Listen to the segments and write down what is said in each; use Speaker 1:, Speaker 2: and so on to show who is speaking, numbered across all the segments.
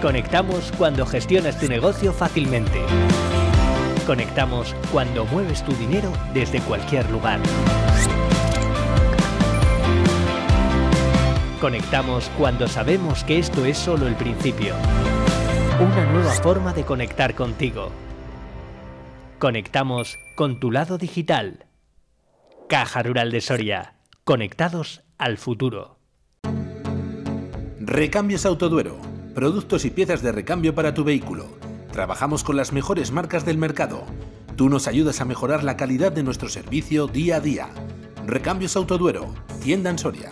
Speaker 1: Conectamos cuando gestionas tu negocio fácilmente. Conectamos cuando mueves tu dinero desde cualquier lugar. Conectamos cuando sabemos que esto es solo el principio. Una nueva forma de conectar contigo. Conectamos con tu lado digital. Caja Rural de Soria. Conectados al futuro.
Speaker 2: Recambios Autoduero. Productos y piezas de recambio para tu vehículo. Trabajamos con las mejores marcas del mercado. Tú nos ayudas a mejorar la calidad de nuestro servicio día a día. Recambios Autoduero. Tienda en Soria.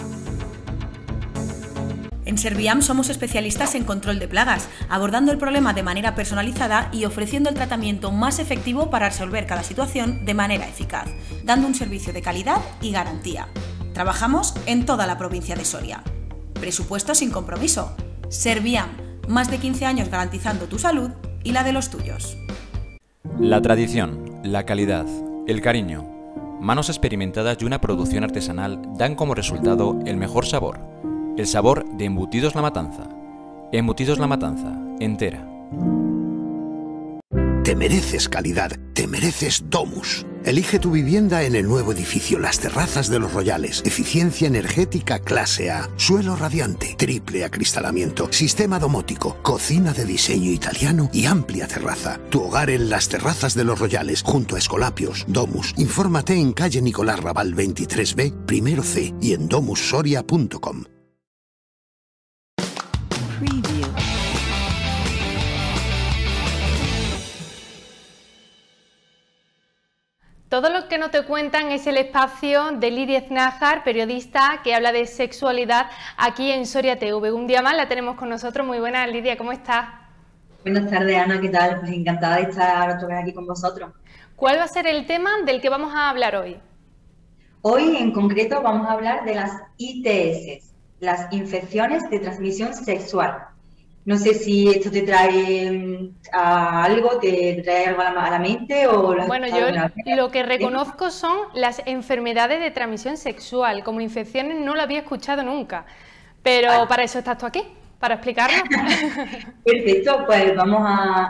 Speaker 3: En Serviam somos especialistas en control de plagas, abordando el problema de manera personalizada y ofreciendo el tratamiento más efectivo para resolver cada situación de manera eficaz, dando un servicio de calidad y garantía. Trabajamos en toda la provincia de Soria. Presupuesto sin compromiso. Serviam, más de 15 años garantizando tu salud y la de los tuyos.
Speaker 4: La tradición, la calidad, el cariño, manos experimentadas y una producción artesanal dan como resultado el mejor sabor. El sabor de Embutidos La Matanza. Embutidos La Matanza, entera.
Speaker 5: Te mereces calidad, te mereces Domus. Elige tu vivienda en el nuevo edificio Las Terrazas de los Royales. Eficiencia energética clase A, suelo radiante, triple acristalamiento, sistema domótico, cocina de diseño italiano y amplia terraza. Tu hogar en Las Terrazas de los Royales, junto a Escolapios. Domus. Infórmate en calle Nicolás Raval 23B, primero C y en domussoria.com.
Speaker 6: Preview.
Speaker 7: Todo lo que no te cuentan es el espacio de Lidia Znájar, periodista que habla de sexualidad aquí en Soria TV. Un día más la tenemos con nosotros. Muy buenas, Lidia, ¿cómo estás?
Speaker 8: Buenas tardes, Ana, ¿qué tal? Pues encantada de estar otra vez aquí con vosotros.
Speaker 7: ¿Cuál va a ser el tema del que vamos a hablar hoy? Hoy, en concreto, vamos a hablar de las ITS, las infecciones de transmisión sexual. No sé si esto te trae algo, te trae algo a la mente o... Bueno, yo lo que reconozco son las enfermedades de transmisión sexual. Como infecciones no lo había escuchado nunca, pero para eso estás tú aquí, para explicarlo.
Speaker 8: Perfecto, pues vamos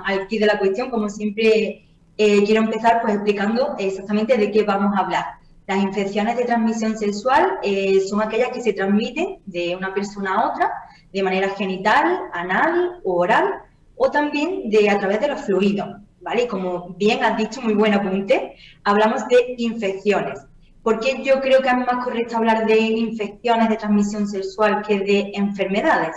Speaker 8: al quid de la cuestión. Como siempre, quiero empezar pues explicando exactamente de qué vamos a hablar. Las infecciones de transmisión sexual son aquellas que se transmiten de una persona a otra de manera genital, anal o oral, o también a través de los fluidos, ¿vale? Como bien has dicho, muy buen apunte, hablamos de infecciones. ¿Por qué yo creo que es más correcto hablar de infecciones de transmisión sexual que de enfermedades?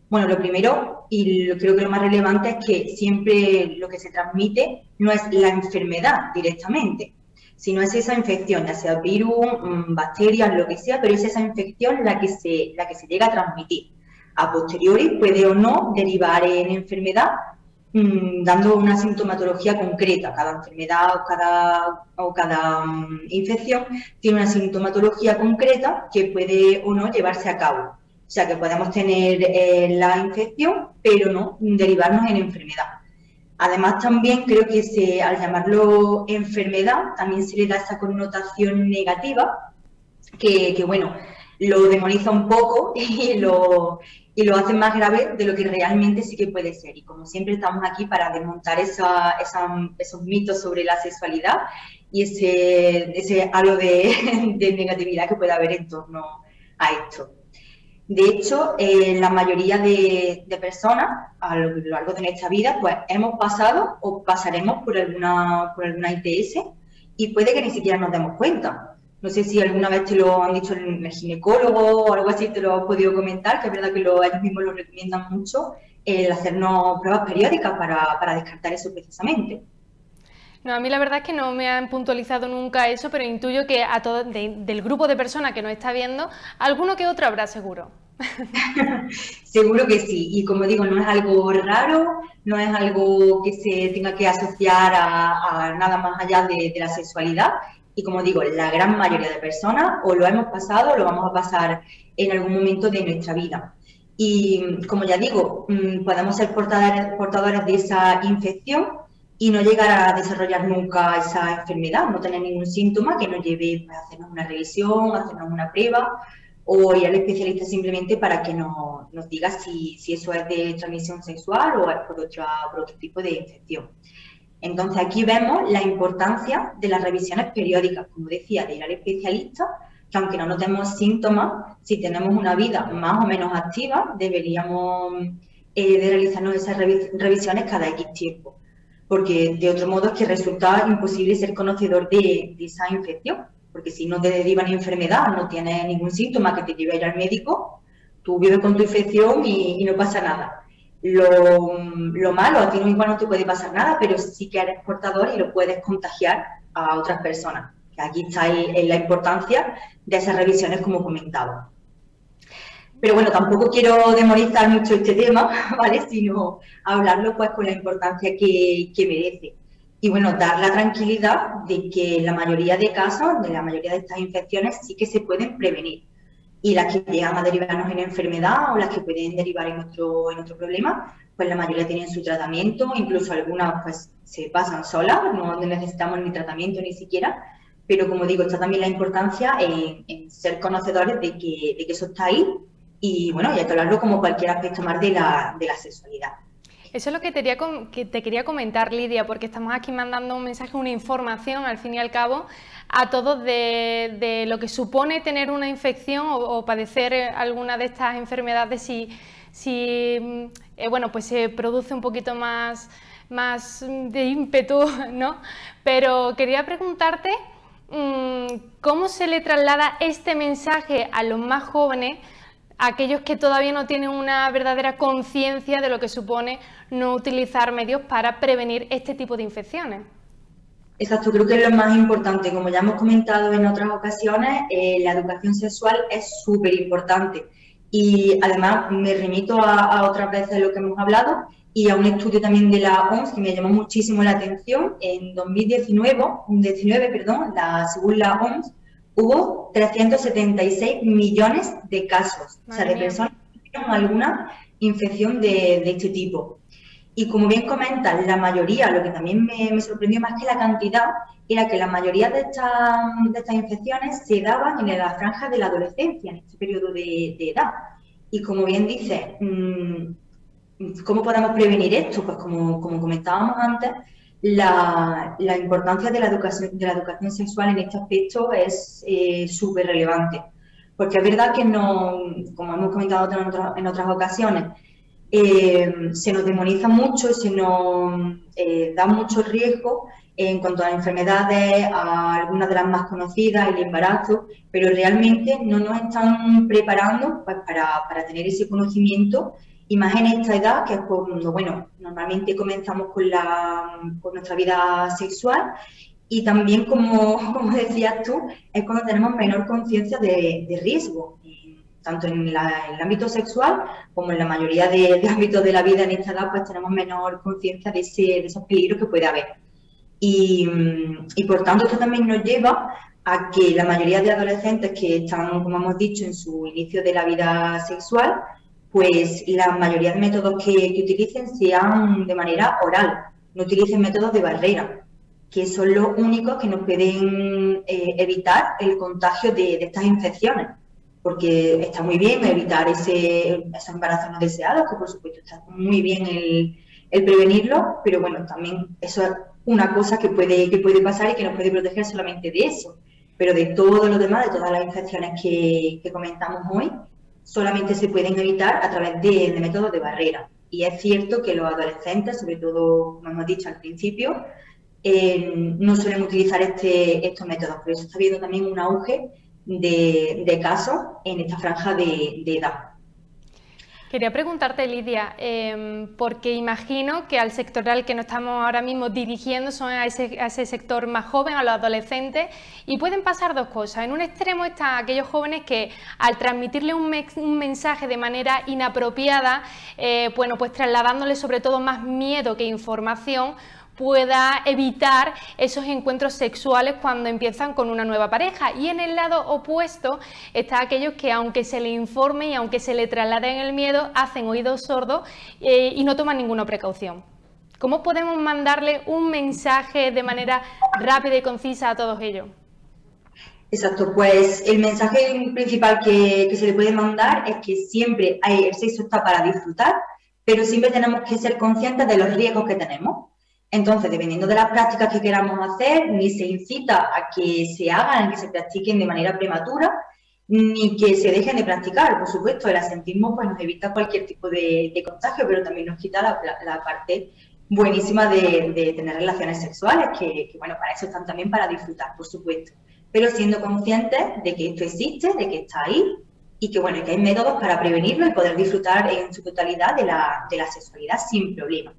Speaker 8: Bueno, lo primero, y creo que lo más relevante, es que siempre lo que se transmite no es la enfermedad directamente, sino es esa infección, ya sea virus, bacterias, lo que sea, pero es esa infección la que se llega a transmitir. A posteriori puede o no derivar en enfermedad, dando una sintomatología concreta. Cada enfermedad o cada infección tiene una sintomatología concreta que puede o no llevarse a cabo. O sea que podemos tener la infección, pero no derivarnos en enfermedad. Además, también creo que al llamarlo enfermedad, también se le da esa connotación negativa que bueno, lo demoniza un poco y lo hace más grave de lo que realmente sí que puede ser. Y como siempre estamos aquí para desmontar esos mitos sobre la sexualidad y ese halo de negatividad que puede haber en torno a esto. De hecho, la mayoría de personas a lo largo de nuestra vida pues hemos pasado o pasaremos por alguna ITS y puede que ni siquiera nos demos cuenta. No sé si alguna vez te lo han dicho el ginecólogo o algo así, te lo has podido comentar, que es verdad que ellos mismos lo recomiendan mucho, el hacernos pruebas periódicas para descartar eso precisamente.
Speaker 7: No, a mí la verdad es que no me han puntualizado nunca eso, pero intuyo que a todo del grupo de personas que nos está viendo, alguno que otro habrá seguro.
Speaker 8: Seguro que sí, y como digo, no es algo raro, no es algo que se tenga que asociar a nada más allá de la sexualidad. Y como digo, la gran mayoría de personas o lo hemos pasado o lo vamos a pasar en algún momento de nuestra vida. Y como ya digo, podemos ser portadores de esa infección y no llegar a desarrollar nunca esa enfermedad, no tener ningún síntoma que nos lleve a hacernos una revisión, a hacernos una prueba o ir al especialista simplemente para que nos nos diga si eso es de transmisión sexual o es por otro tipo de infección. Entonces aquí vemos la importancia de las revisiones periódicas, como decía, de ir al especialista, que aunque no notemos síntomas, si tenemos una vida más o menos activa, deberíamos de realizarnos esas revisiones cada X tiempo, porque de otro modo es que resulta imposible ser conocedor de esa infección, porque si no te deriva ni enfermedad, no tienes ningún síntoma que te lleve a ir al médico, tú vives con tu infección y no pasa nada. Lo malo, a ti igual no te puede pasar nada, pero sí que eres portador y lo puedes contagiar a otras personas. Aquí está la importancia de esas revisiones, como comentaba. Pero bueno, tampoco quiero demonizar mucho este tema, ¿vale? Sino hablarlo pues con la importancia que merece. Y bueno, dar la tranquilidad de que la mayoría de casos, de la mayoría de estas infecciones, sí que se pueden prevenir. Y las que llegan a derivarnos en enfermedad o las que pueden derivar en otro problema, pues la mayoría tienen su tratamiento, incluso algunas pues se pasan solas, no necesitamos ni tratamiento ni siquiera, pero como digo, está también la importancia en ser conocedores de que eso está ahí y bueno, y hay que hablarlo como cualquier aspecto más de la sexualidad.
Speaker 6: Eso es lo que te quería comentar, Lidia, porque estamos aquí mandando un mensaje, una información, al fin y al cabo, a todos de lo que supone tener una infección o padecer alguna de estas enfermedades si bueno, pues se produce un poquito más de ímpetu, ¿no? Pero quería preguntarte cómo se le traslada este mensaje a los más jóvenes, a aquellos que todavía no tienen una verdadera conciencia de lo que supone no utilizar medios para prevenir este tipo de infecciones.
Speaker 8: Exacto, creo que es lo más importante. Como ya hemos comentado en otras ocasiones, la educación sexual es súper importante. Y además me remito a otras veces de lo que hemos hablado y a un estudio también de la OMS que me llamó muchísimo la atención. En 2019, según la OMS, hubo 376 millones de casos, o sea, de personas que tuvieron alguna infección de este tipo. Y como bien comentas, la mayoría, lo que también me sorprendió más que la cantidad, era que la mayoría de estas infecciones se daban en la franja de la adolescencia, en este periodo de edad. Y como bien dices, ¿cómo podemos prevenir esto? Pues como comentábamos antes, la importancia de la educación sexual en este aspecto es súper relevante. Porque es verdad que no, como hemos comentado en otras ocasiones, se nos demoniza mucho, se nos da mucho riesgo en cuanto a enfermedades, a algunas de las más conocidas, el embarazo, pero realmente no nos están preparando pues, para tener ese conocimiento, y más en esta edad, que es cuando, bueno, normalmente comenzamos con nuestra vida sexual, y también, como decías tú, es cuando tenemos menor conciencia de riesgo, tanto en el ámbito sexual como en la mayoría de ámbitos de la vida. En esta edad pues tenemos menor conciencia de esos peligros que puede haber. Y por tanto esto también nos lleva a que la mayoría de adolescentes que están, como hemos dicho, en su inicio de la vida sexual, pues la mayoría de métodos que utilicen sean de manera oral, no utilicen métodos de barrera, que son los únicos que nos pueden evitar el contagio de estas infecciones. Porque está muy bien evitar esos embarazos no deseados, que por supuesto está muy bien el prevenirlo, pero bueno, también eso es una cosa que puede pasar y que nos puede proteger solamente de eso. Pero de todo lo demás, de todas las infecciones que comentamos hoy, solamente se pueden evitar a través de métodos de barrera. Y es cierto que los adolescentes, sobre todo, como hemos dicho al principio, no suelen utilizar estos métodos, pero eso está habiendo también un auge de casos en esta franja de edad.
Speaker 6: Quería preguntarte, Lidia, porque imagino que al sector al que nos estamos ahora mismo dirigiendo son a ese sector más joven, a los adolescentes, y pueden pasar dos cosas. En un extremo están aquellos jóvenes que al transmitirle un mensaje de manera inapropiada, bueno, pues trasladándole sobre todo más miedo que información, pueda evitar esos encuentros sexuales cuando empiezan con una nueva pareja. Y en el lado opuesto está aquellos que, aunque se le informe y aunque se le trasladen el miedo, hacen oídos sordos y no toman ninguna precaución. ¿Cómo podemos mandarle un mensaje de manera rápida y concisa a todos ellos?
Speaker 8: Exacto, pues el mensaje principal que se le puede mandar es que siempre el sexo está para disfrutar, pero siempre tenemos que ser conscientes de los riesgos que tenemos. Entonces, dependiendo de las prácticas que queramos hacer, ni se incita a que se hagan, que se practiquen de manera prematura, ni que se dejen de practicar. Por supuesto, el asentismo pues, nos evita cualquier tipo de contagio, pero también nos quita la parte buenísima de tener relaciones sexuales, que bueno, para eso están también para disfrutar, por supuesto. Pero siendo conscientes de que esto existe, de que está ahí, y que bueno, que hay métodos para prevenirlo y poder disfrutar en su totalidad de la sexualidad sin problema.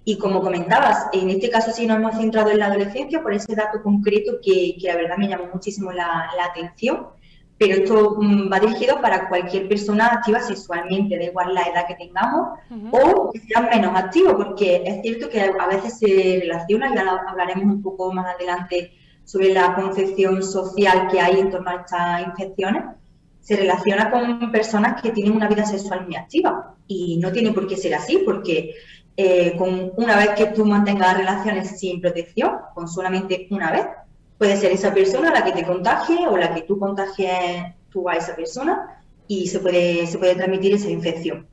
Speaker 8: Y como comentabas, en este caso sí nos hemos centrado en la adolescencia por ese dato concreto que la verdad me llamó muchísimo la atención, pero esto va dirigido para cualquier persona activa sexualmente, da igual la edad que tengamos o que sean menos activos, porque es cierto que a veces se relaciona, y ahora hablaremos un poco más adelante sobre la concepción social que hay en torno a estas infecciones, se relaciona con personas que tienen una vida sexual muy activa y no tiene por qué ser así, porque con una vez que tú mantengas relaciones sin protección, con solamente una vez, puede ser esa persona la que te contagie o la que tú contagies tú a esa persona y se puede transmitir esa infección.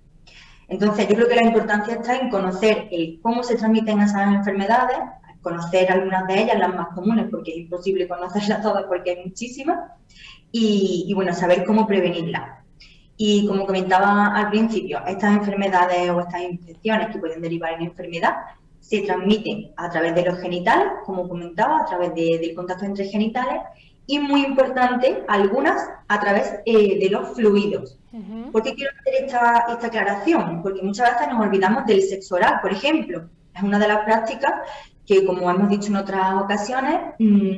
Speaker 8: Entonces, yo creo que la importancia está en conocer cómo se transmiten esas enfermedades, conocer algunas de ellas, las más comunes, porque es imposible conocerlas todas porque hay muchísimas, y bueno, saber cómo prevenirlas. Y como comentaba al principio, estas enfermedades o estas infecciones que pueden derivar en enfermedad se transmiten a través de los genitales, como comentaba, a través del contacto entre genitales, y muy importante, algunas a través de los fluidos. ¿Por qué quiero hacer esta aclaración? Porque muchas veces nos olvidamos del sexo oral, por ejemplo. Es una de las prácticas que, como hemos dicho en otras ocasiones,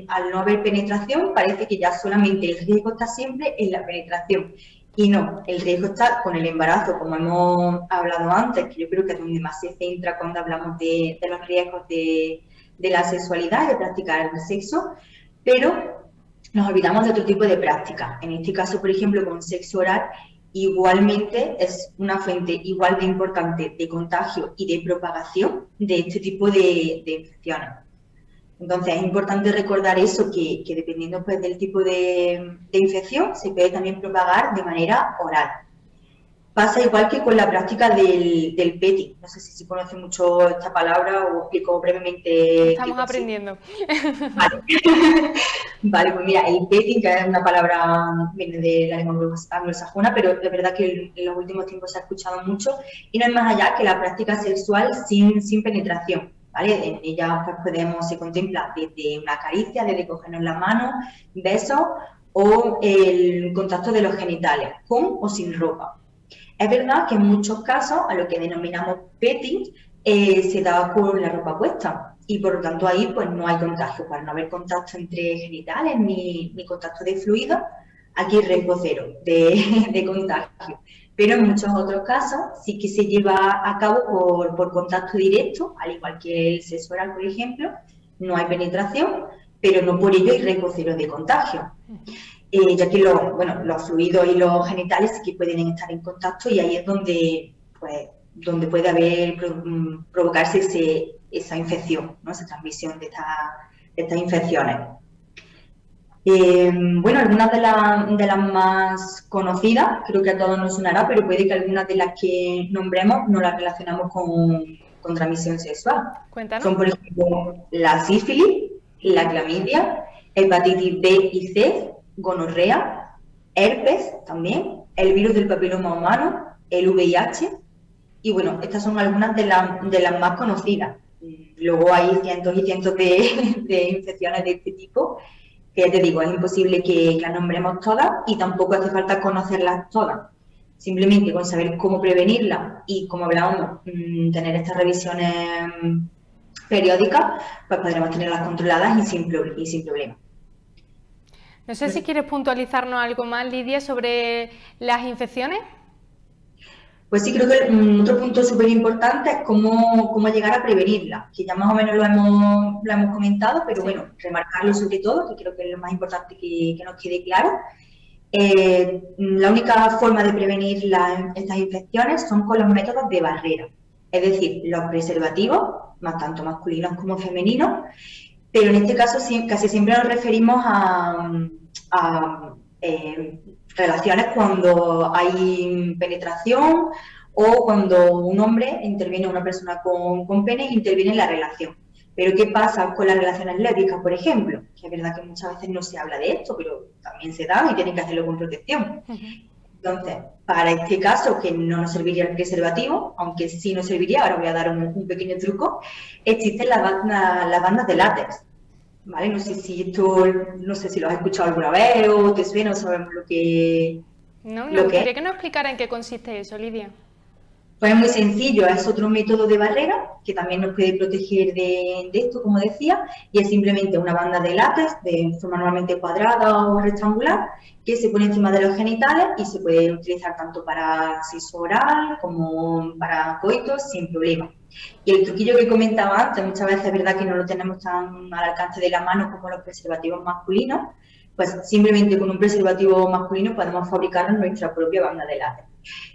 Speaker 8: al no haber penetración, parece que ya solamente el riesgo está siempre en la penetración. Y no, el riesgo está con el embarazo, como hemos hablado antes, que yo creo que es donde más se centra cuando hablamos de los riesgos de la sexualidad, de practicar el sexo, pero nos olvidamos de otro tipo de prácticas. En este caso, por ejemplo, con sexo oral, igualmente es una fuente igual de importante de contagio y de propagación de este tipo de infecciones. Entonces, es importante recordar eso, que dependiendo pues, del tipo de infección, se puede también propagar de manera oral. Pasa igual que con la práctica del petting. No sé si se conoce mucho esta palabra o explico brevemente.
Speaker 6: Estamos aprendiendo.
Speaker 8: Vale. Vale, pues mira, el petting, que es una palabra, viene de la lengua anglosajona, pero de verdad que en los últimos tiempos se ha escuchado mucho, y no es más allá que la práctica sexual sin penetración. ¿Vale? En ella pues, se contempla desde una caricia, desde cogernos la mano, besos o el contacto de los genitales, con o sin ropa. Es verdad que en muchos casos, a lo que denominamos petting, se da con la ropa puesta y por lo tanto ahí pues, no hay contagio. Para no haber contacto entre genitales ni contacto de fluidos, aquí riesgo cero de contagio. Pero en muchos otros casos sí que se lleva a cabo por contacto directo, al igual que el sexo oral, por ejemplo, no hay penetración, pero no por ello hay riesgo cero de contagio. Ya que los fluidos y los genitales sí que pueden estar en contacto y ahí es donde puede provocarse esa infección, ¿no? Esa transmisión de estas infecciones. Bueno, algunas de las más conocidas, creo que a todos nos sonará, pero puede que algunas de las que nombremos no las relacionamos con transmisión sexual.
Speaker 6: Cuéntanos.
Speaker 8: Son, por ejemplo, la sífilis, la clamidia, hepatitis B y C, gonorrea, herpes también, el virus del papiloma humano, el VIH, y bueno, estas son algunas de las más conocidas. Luego hay cientos y cientos de infecciones de este tipo, que ya te digo, es imposible que las nombremos todas y tampoco hace falta conocerlas todas. Simplemente con saber cómo prevenirlas y, como hablábamos, tener estas revisiones periódicas, pues podremos tenerlas controladas y sin problema.
Speaker 6: No sé si quieres puntualizarnos algo más, Lidia, sobre las infecciones.
Speaker 8: Pues sí, creo que otro punto súper importante es cómo llegar a prevenirla, que ya más o menos lo hemos comentado, pero sí. Bueno, remarcarlo sobre todo, que creo que es lo más importante que nos quede claro. La única forma de prevenir estas infecciones son con los métodos de barrera, es decir, los preservativos, tanto masculinos como femeninos, pero en este caso casi siempre nos referimos a relaciones cuando hay penetración o cuando un hombre interviene, una persona con pene interviene en la relación. Pero ¿qué pasa con las relaciones lésbicas, por ejemplo? Que es verdad que muchas veces no se habla de esto, pero también se da y tienen que hacerlo con protección. Entonces, para este caso, que no nos serviría el preservativo, aunque sí nos serviría, ahora voy a dar un pequeño truco, existen las bandas de látex. ¿Vale? No sé si lo has escuchado alguna vez o te suena o sabemos lo que...
Speaker 6: No, me gustaría que nos explicara en qué consiste eso, Lidia.
Speaker 8: Pues es muy sencillo, es otro método de barrera que también nos puede proteger de esto, como decía, y es simplemente una banda de látex de forma normalmente cuadrada o rectangular que se pone encima de los genitales y se puede utilizar tanto para sexo oral como para coitos sin problema. Y el truquillo que comentaba antes, muchas veces es verdad que no lo tenemos tan al alcance de la mano como los preservativos masculinos, pues simplemente con un preservativo masculino podemos fabricar nuestra propia banda de látex.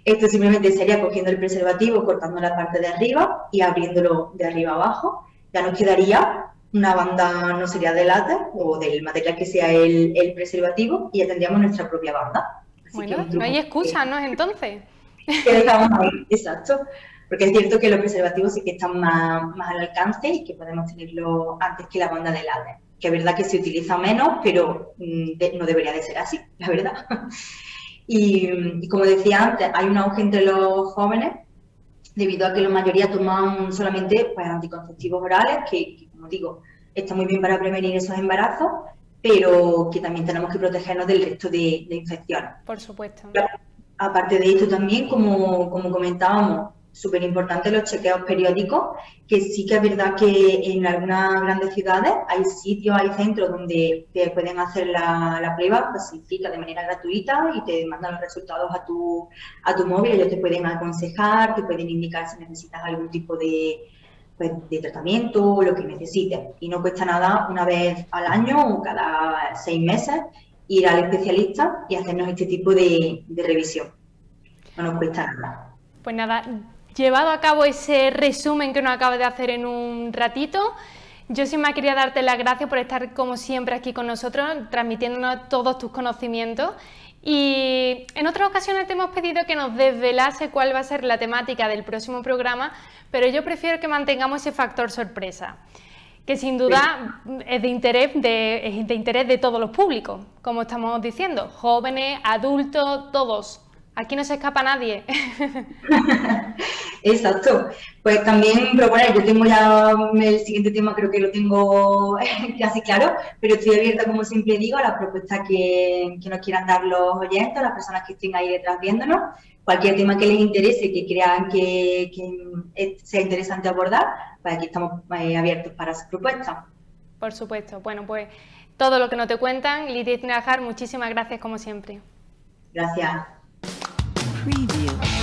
Speaker 8: Esto simplemente sería cogiendo el preservativo, cortando la parte de arriba y abriéndolo de arriba abajo. Ya nos quedaría una banda, no sería de látex o del material que sea el preservativo, y ya tendríamos nuestra propia banda.
Speaker 6: Así bueno, no hay excusa, ¿no? Entonces.
Speaker 8: Que dejamos ahí, exacto. Porque es cierto que los preservativos sí que están más al alcance y que podemos tenerlo antes que la banda de látex. Que es verdad que se utiliza menos, pero no debería de ser así, la verdad. Y como decía antes, hay un auge entre los jóvenes debido a que la mayoría toman solamente pues, anticonceptivos orales, que, como digo, está muy bien para prevenir esos embarazos, pero que también tenemos que protegernos del resto de infecciones.
Speaker 6: Por supuesto.
Speaker 8: Aparte de esto también, como comentábamos, súper importante los chequeos periódicos, que sí que es verdad que en algunas grandes ciudades hay sitios, hay centros donde te pueden hacer la prueba, pues se cita de manera gratuita y te mandan los resultados a tu móvil. Ellos te pueden aconsejar, te pueden indicar si necesitas algún tipo de tratamiento o lo que necesites. Y no cuesta nada, una vez al año o cada 6 meses, ir al especialista y hacernos este tipo de revisión. No nos cuesta nada.
Speaker 6: Pues nada, llevado a cabo ese resumen que nos acabas de hacer en un ratito, yo sin más quería darte las gracias por estar como siempre aquí con nosotros, transmitiéndonos todos tus conocimientos. Y en otras ocasiones te hemos pedido que nos desvelase cuál va a ser la temática del próximo programa, pero yo prefiero que mantengamos ese factor sorpresa, que sin duda es de interés de todos los públicos, como estamos diciendo, jóvenes, adultos, todos. Aquí no se escapa nadie.
Speaker 8: Exacto. Pues también proponer, yo tengo ya el siguiente tema, creo que lo tengo casi claro, pero estoy abierta, como siempre digo, a las propuestas que nos quieran dar los oyentes, las personas que estén ahí detrás viéndonos. Cualquier tema que les interese, que crean que sea interesante abordar, pues aquí estamos abiertos para sus propuestas.
Speaker 6: Por supuesto. Bueno, pues todo lo que nos te cuentan, Lidia Tinajar, muchísimas gracias como siempre.
Speaker 8: Gracias.
Speaker 9: Preview.